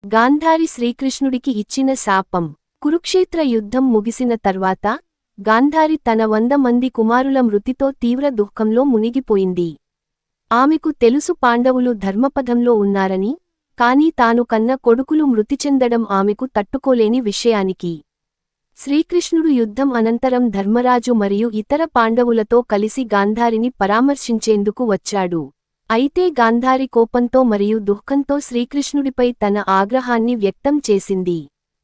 గాంధారి శ్రీకృష్ణుడికి ఇచ్చిన శాపం. కురుక్షేత్ర యుద్ధం ముగిసిన తర్వాత గాంధారి తన 100 మంది కుమారుల మృతితో తీవ్ర దుఃఖంలో మునిగిపోయింది. ఆమెకు తెలుసు పాండవులు ధర్మపథంలో ఉన్నారని, కాని తాను కన్న కొడుకులు మృతి చెందడం ఆమెకు తట్టుకోలేని విషయానికి శ్రీకృష్ణుడు యుద్ధం అనంతరం ధర్మరాజు మరియు ఇతర పాండవులతో కలిసి గాంధారిని పరామర్శించేందుకు వచ్చాడు. అయితే గాంధారి కోపంతో మరియు దుఃఖంతో శ్రీకృష్ణుడిపై తన ఆగ్రహాన్ని వ్యక్తం చేసింది.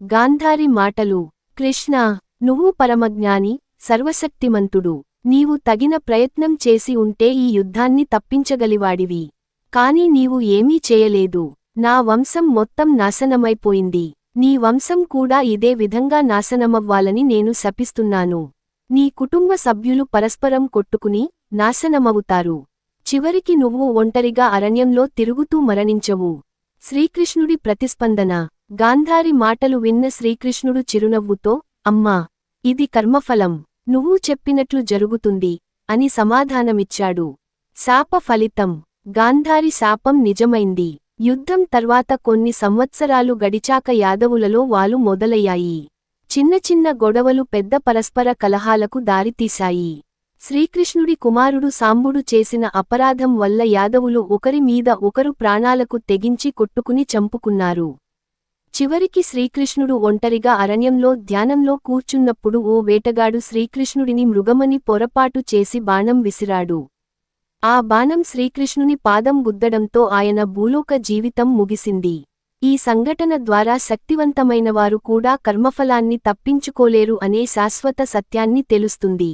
గాంధారి మాటలు: కృష్ణా, నువ్వు పరమజ్ఞాని, సర్వశక్తిమంతుడు. నీవు తగిన ప్రయత్నం చేసి ఉంటే ఈ యుద్ధాన్ని తప్పించగలివాడివి. కాని నీవు ఏమీ చేయలేదు. నా వంశం మొత్తం నాశనమైపోయింది. నీ వంశం కూడా ఇదే విధంగా నాశనమవ్వాలని నేను శపిస్తున్నాను. నీ కుటుంబ సభ్యులు పరస్పరం కొట్టుకుని నాశనమవుతారు. చివరికి నువ్వు ఒంటరిగా అరణ్యంలో తిరుగుతూ మరణించవు. శ్రీకృష్ణుడి ప్రతిస్పందన. గాంధారి మాటలు విన్న శ్రీకృష్ణుడు చిరునవ్వుతో, అమ్మా, ఇది కర్మఫలం. నువ్వు చెప్పినట్లు జరుగుతుంది అని సమాధానమిచ్చాడు. శాప ఫలితం. గాంధారి శాపం నిజమైంది. యుద్ధం తర్వాత కొన్ని సంవత్సరాలు గడిచాక యాదవులలో వాలు మొదలయ్యాయి. చిన్న చిన్న గొడవలు పెద్ద పరస్పర కలహాలకు దారితీశాయి. శ్రీకృష్ణుడి కుమారుడు సాంబుడు చేసిన అపరాధం వల్ల యాదవులు ఒకరి మీద ఒకరు ప్రాణాలకు తెగించి కొట్టుకుని చంపుకున్నారు. చివరికి శ్రీకృష్ణుడు ఒంటరిగా అరణ్యంలో ధ్యానంలో కూర్చున్నప్పుడు ఓ వేటగాడు శ్రీకృష్ణుడిని మృగమని పొరపాటు చేసి బాణం విసిరాడు. ఆ బాణం శ్రీకృష్ణుని పాదం గుద్దడంతో ఆయన భూలోక జీవితం ముగిసింది. ఈ సంఘటన ద్వారా శక్తివంతమైనవారు కూడా కర్మఫలాన్ని తప్పించుకోలేరు అనే శాశ్వత సత్యాన్ని తెలుస్తుంది.